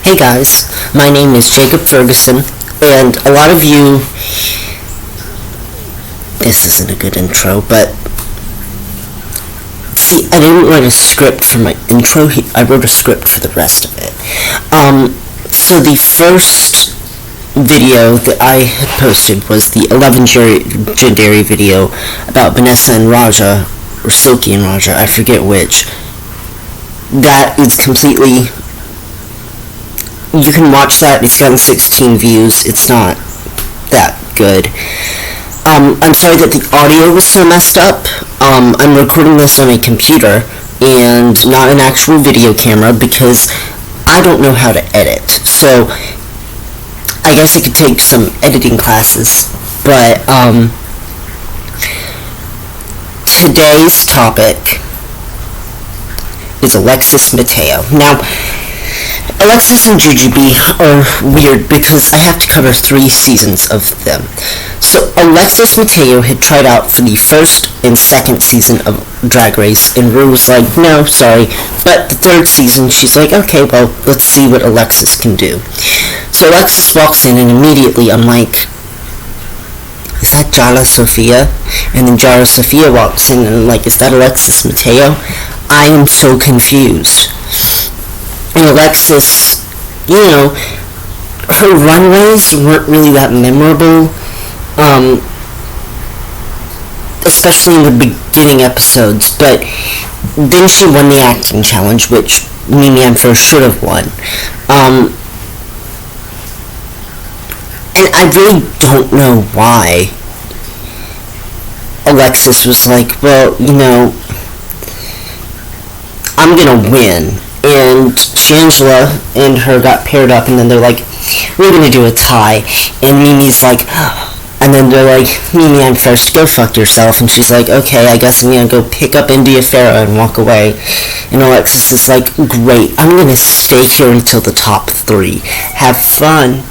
Hey guys, my name is Jacob Ferguson, and a lot of you, this isn't a good intro, but see, I didn't write a script for my intro, I wrote a script for the rest of it. So the first video that I had posted was the 11 legendary video about Vanessa and Raja, or Silky and Raja, I forget which. That is completely... You can watch that, it's gotten 16 views, it's not that good. I'm sorry that the audio was so messed up. I'm recording this on a computer and not an actual video camera because I don't know how to edit. So, I guess I could take some editing classes, but, today's topic is Alexis Mateo. Now, Alexis and Jujubee are weird because I have to cover 3 seasons of them. So Alexis Mateo had tried out for the first and second season of Drag Race, and Rue was like, no, sorry. But the third season, she's like, okay, well, let's see what Alexis can do. So Alexis walks in, and immediately I'm like, is that Jara Sophia? And then Jara Sophia walks in, and I'm like, is that Alexis Mateo? I am so confused. And Alexis, you know, her runways weren't really that memorable, especially in the beginning episodes, but then she won the acting challenge, which Mimi and First should have won. And I really don't know why Alexis was like, well, you know, I'm gonna win. And Shangela and her got paired up, and then they're like, we're gonna do a tie. And Mimi's like, and then they're like, Mimi, I'm first, go fuck yourself. And she's like, okay, I guess I'm gonna go pick up India Farah and walk away. And Alexis is like, great, I'm gonna stay here until the top 3. Have fun.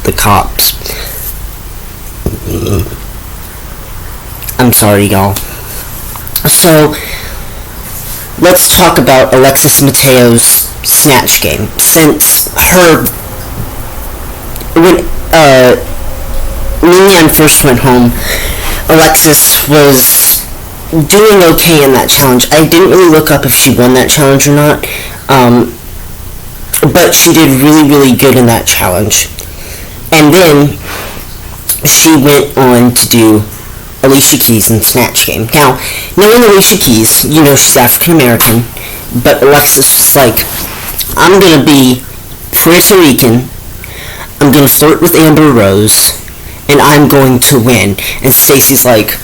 The cops. I'm sorry, y'all. So, let's talk about Alexis Mateo's Snatch Game. Since when Mignon first went home, Alexis was doing okay in that challenge. I didn't really look up if she won that challenge or not, but she did really, really good in that challenge. And then, she went on to do Alicia Keys in Snatch Game. Now, knowing Alicia Keys, you know she's African American, but Alexis was like, I'm gonna be Puerto Rican, I'm gonna flirt with Amber Rose, and I'm going to win. And Stacey's like,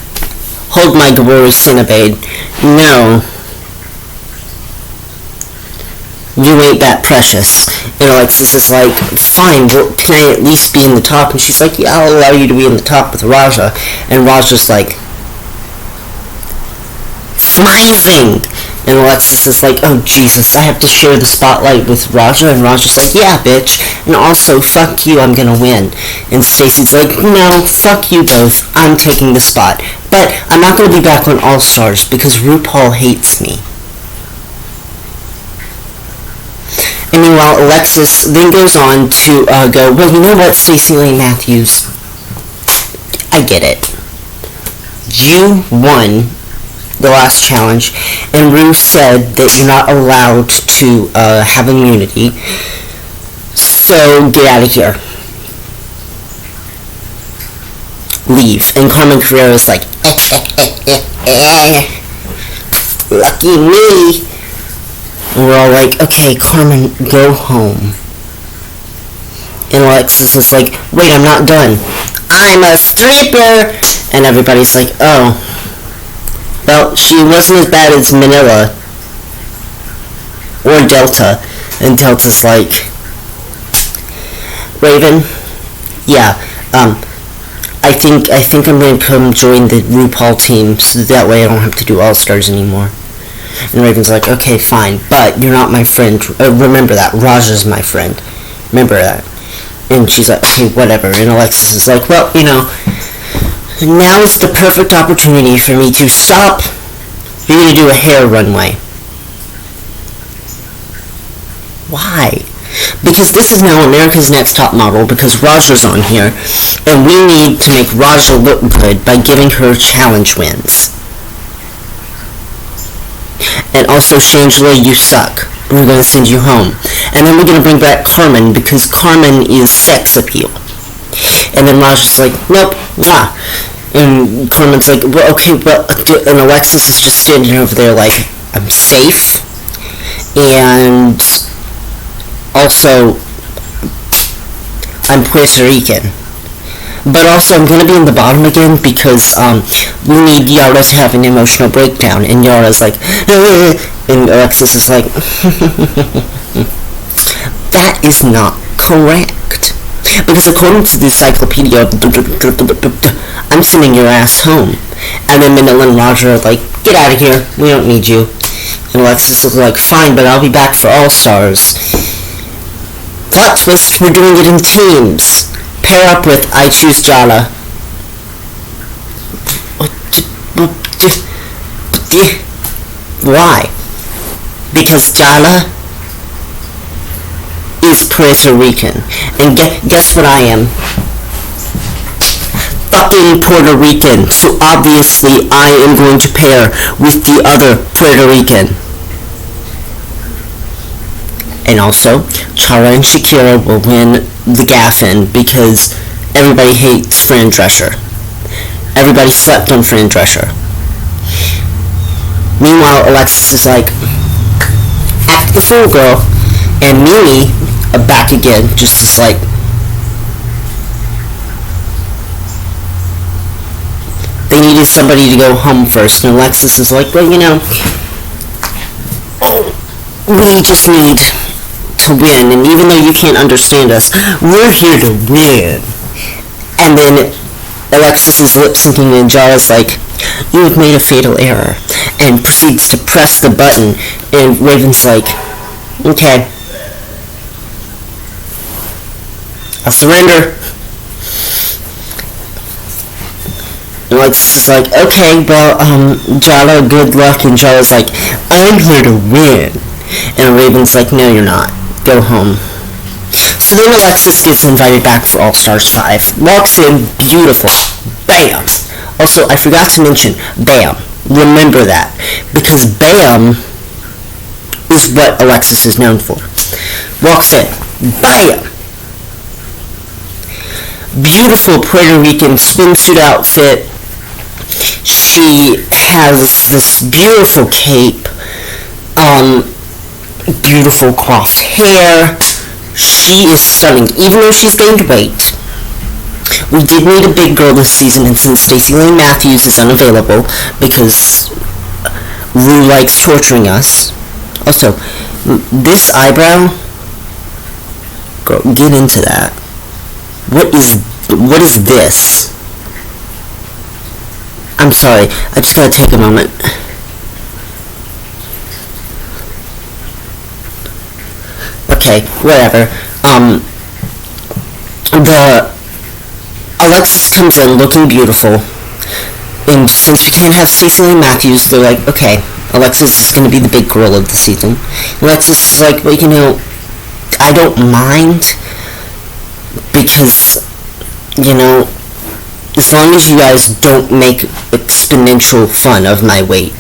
hold my Gabora Cinnabade. No. You ain't that precious. And Alexis is like, fine, well, can I at least be in the top? And she's like, yeah, I'll allow you to be in the top with Raja. And Raja's like, amazing. And Alexis is like, oh Jesus, I have to share the spotlight with Raja. And Raja's like, yeah, bitch. And also, fuck you, I'm gonna win. And Stacey's like, no, fuck you both, I'm taking the spot. But I'm not gonna be back on All Stars because RuPaul hates me. And meanwhile, Alexis then goes on to go, well, you know what, Stacey Lane Matthews, I get it. You won the last challenge, and Rue said that you're not allowed to have immunity, so get out of here. Leave. And Carmen Carrera is like, lucky me. And we're all like, okay, Carmen, go home. And Alexis is like, wait, I'm not done. I'm a stripper! And everybody's like, oh. Well, she wasn't as bad as Manila. Or Delta. And Delta's like, Raven? Yeah, I think I'm gonna come join the RuPaul team, so that way I don't have to do All-Stars anymore. And Raven's like, okay, fine, but you're not my friend. Remember that. Raja's my friend. Remember that. And she's like, okay, whatever. And Alexis is like, well, you know, now is the perfect opportunity for me to stop. You're going to do a hair runway. Why? Because this is now America's Next Top Model because Raja's on here, and we need to make Raja look good by giving her challenge wins. And also, Shangela, you suck. We're going to send you home. And then we're going to bring back Carmen because Carmen is sex appeal. And then Raja's like, nope, nah. And Carmen's like, well, okay, well, and Alexis is just standing over there like, I'm safe. And also, I'm Puerto Rican. But also, I'm going to be in the bottom again because we need Yara to have an emotional breakdown. And Yara's like, and Alexis is like, that is not correct. Because according to the encyclopedia, I'm sending your ass home. And then Manila and Roger are like, get out of here, we don't need you. And Alexis is like, fine, but I'll be back for All Stars. Plot twist, we're doing it in teams. Pair up with I Choose Jala. Why? Because Jala is Puerto Rican. And guess what I am? Fucking Puerto Rican. So obviously I am going to pair with the other Puerto Rican. And also, Chara and Shakira will win the Gaffin because everybody hates Fran Drescher. Everybody slept on Fran Drescher. Meanwhile, Alexis is like, act the fool, girl. And Mimi, back again, just is like, they needed somebody to go home first. And Alexis is like, well, you know, we just need to win, and even though you can't understand us, we're here to win. And then Alexis is lip syncing and Jara's like, you have made a fatal error, and proceeds to press the button, and Raven's like, okay, I'll surrender. And Alexis is like, okay, well, Jara, good luck, and Jara's like, I'm here to win. And Raven's like, no, you're not. Go home. So then Alexis gets invited back for All Stars 5. Walks in, beautiful. Bam! Also, I forgot to mention, Bam. Remember that. Because Bam is what Alexis is known for. Walks in. Bam! Beautiful Puerto Rican swimsuit outfit. She has this beautiful cape. Beautiful coiffed hair. She is stunning, even though she's gained weight. We did need a big girl this season, and since Stacey Lane Matthews is unavailable because Rue likes torturing us. Also, this eyebrow, girl, get into that. What is this? I'm sorry, I just gotta take a moment. Okay, whatever. The Alexis comes in looking beautiful, and since we can't have Stacey Lane Matthews, they're like, okay, Alexis is going to be the big girl of the season. Alexis is like, well, you know, I don't mind, because, you know, as long as you guys don't make exponential fun of my weight.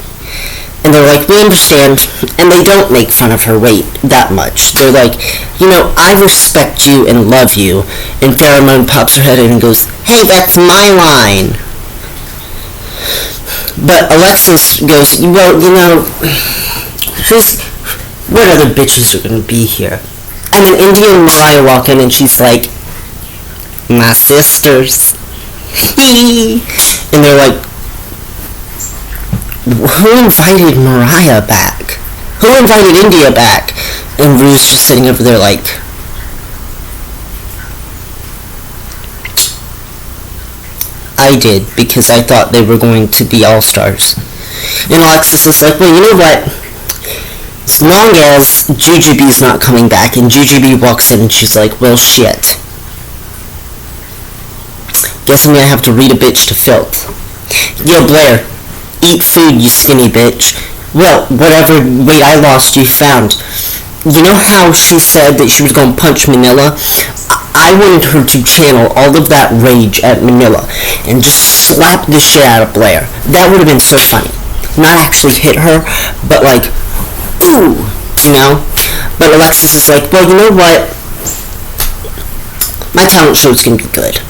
And they're like, we understand. And they don't make fun of her weight that much. They're like, you know, I respect you and love you. And Pheromone pops her head in and goes, hey, that's my line. But Alexis goes, well, you know, what other bitches are going to be here? And then India and Mariah walk in and she's like, my sisters. And they're like, who invited Mariah back? Who invited India back? And Rue's just sitting over there like, I did, because I thought they were going to be all-stars. And Alexis is like, well, you know what? As long as Jujubee's not coming back, and Jujubee walks in and she's like, well, shit. Guess I'm gonna have to read a bitch to filth. Yo, Blair, eat food, you skinny bitch. Well, whatever weight I lost, you found. you know how she said that she was going to punch Manila? I wanted her to channel all of that rage at Manila and just slap the shit out of Blair. That would have been so funny. Not actually hit her, but like, ooh, you know? But Alexis is like, well, you know what? My talent show's gonna be good.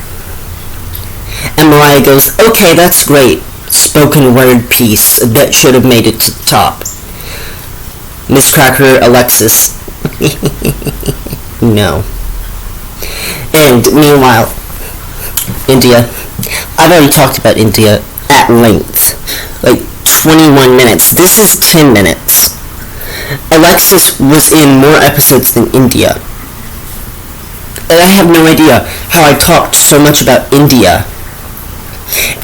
And Mariah goes, okay, that's great. Spoken word piece that should have made it to the top. Miss Cracker, Alexis. No. And meanwhile, India. I've already talked about India at length. Like 21 minutes. This is 10 minutes. Alexis was in more episodes than India. And I have no idea how I talked so much about India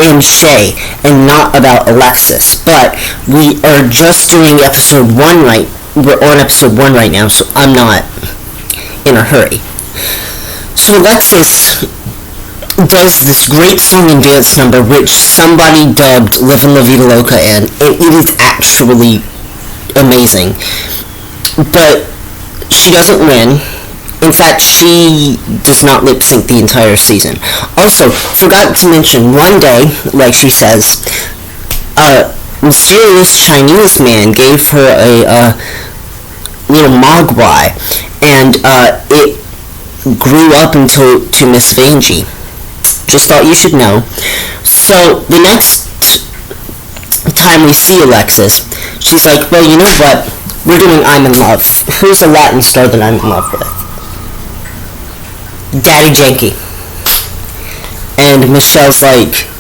and Shay and not about Alexis. But we are just doing episode 1 right. We're on episode 1 right now, so I'm not in a hurry. So Alexis does this great song and dance number which somebody dubbed Livin' La Vida Loca in, and it is actually amazing. But she doesn't win. In fact, she does not lip sync the entire season. Also, forgot to mention, one day, like she says, a mysterious Chinese man gave her a little mogwai, and it grew up into Miss Vanjie. Just thought you should know. So the next time we see Alexis, she's like, well, you know what? We're doing I'm in Love. Who's a Latin star that I'm in love with? Daddy Yankee. And Michelle's like,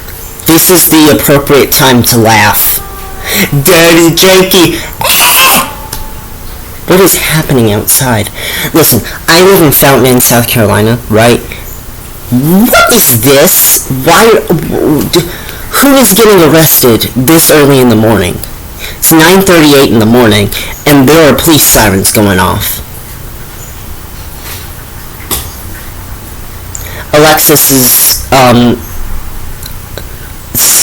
this is the appropriate time to laugh. Daddy Yankee. What is happening outside? Listen, I live in Fountain Inn, South Carolina, right? What is this? Why? Who is getting arrested this early in the morning? It's 9:38 in the morning, and there are police sirens going off. Alexis is,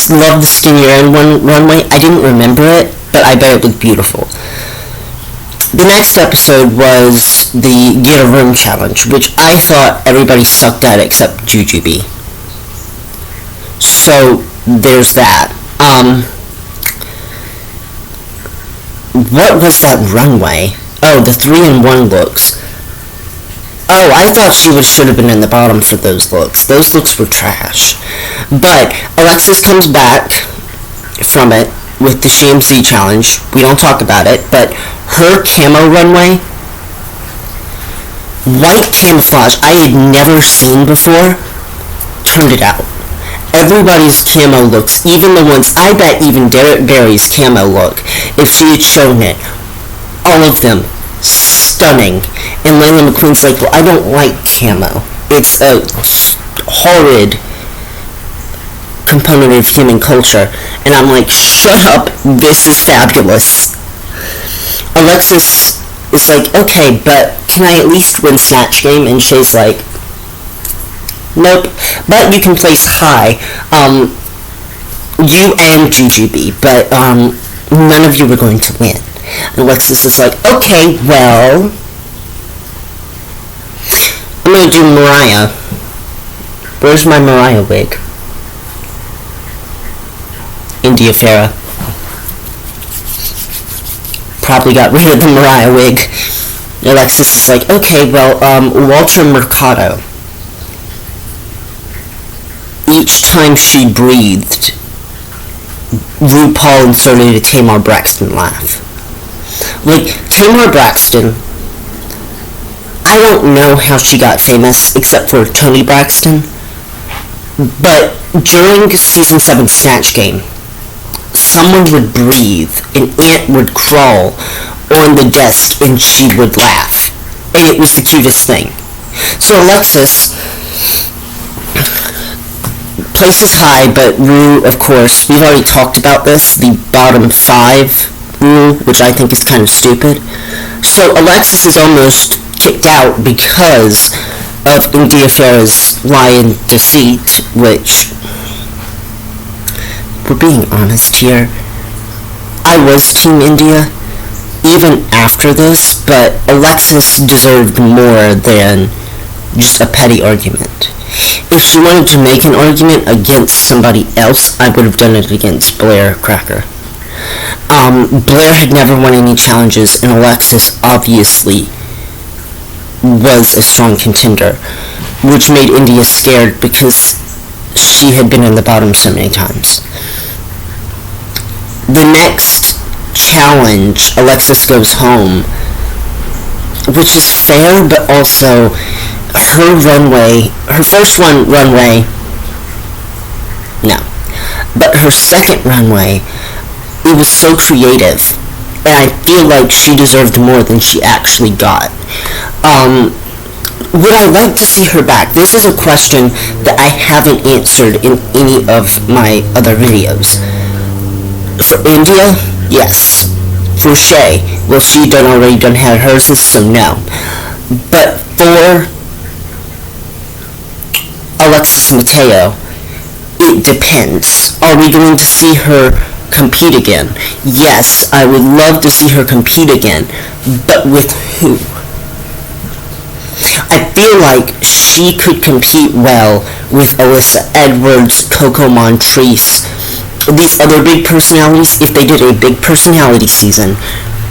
love the skinnier end runway. I didn't remember it, but I bet it was beautiful. The next episode was the Get a Room Challenge, which I thought everybody sucked at except Jujubee. So, there's that. What was that runway? Oh, the 3-in-1 looks. Oh, I thought she should have been in the bottom for those looks. Those looks were trash. But Alexis comes back from it with the CMC challenge. We don't talk about it, but her camo runway, white camouflage I had never seen before, turned it out. Everybody's camo looks, even the ones, I bet even Derek Barry's camo look, if she had shown it, all of them, stunning. And Layla McQueen's like, well, I don't like camo. It's a horrid component of human culture. And I'm like, shut up, this is fabulous. Alexis is like, okay, but can I at least win Snatch Game? And Shay's like, nope, but you can place high. You and Jujubee, but none of you were going to win. And Alexis is like, okay, well, I'm going to do Mariah. Where's my Mariah wig? India Farah. Probably got rid of the Mariah wig. Alexis is like, okay, well, Walter Mercado. Each time she breathed, RuPaul inserted a Tamar Braxton laugh. Like, Tamar Braxton, I don't know how she got famous, except for Toni Braxton, but during Season 7 Snatch Game, someone would breathe, an ant would crawl on the desk, and she would laugh. And it was the cutest thing. So Alexis places high, but Ru, of course, we've already talked about this, the bottom 5 rule, which I think is kind of stupid. So Alexis is almost kicked out because of India Farah's lie and deceit, which, we're being honest here, I was Team India, even after this, but Alexis deserved more than just a petty argument. If she wanted to make an argument against somebody else, I would have done it against Blair Cracker. Blair had never won any challenges, and Alexis obviously was a strong contender, which made India scared because she had been in the bottom so many times. The next challenge, Alexis goes home, which is fair, but also her first runway, no, but her second runway, it was so creative, and I feel like she deserved more than she actually got. Would I like to see her back? This is a question that I haven't answered in any of my other videos. For India, yes. For Shay, well, she already had hers, so no. But for Alexis Mateo, it depends. Are we going to see her compete again? Yes, I would love to see her compete again, but with who? I feel like she could compete well with Alyssa Edwards, Coco Montrese, these other big personalities. If they did a big personality season,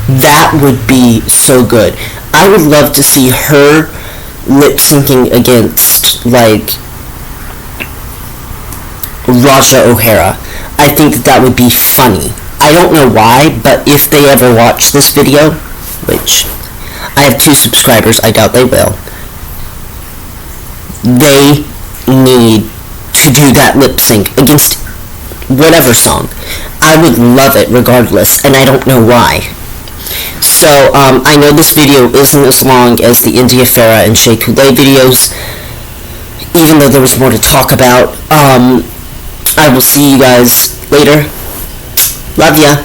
that would be so good. I would love to see her lip-syncing against, like, Raja O'Hara. I think that would be funny. I don't know why, but if they ever watch this video, which I have 2 subscribers, I doubt they will, they need to do that lip sync against whatever song. I would love it regardless, and I don't know why. So, I know this video isn't as long as the India Farah and Shea Coulee videos, even though there was more to talk about. I will see you guys later. Love ya.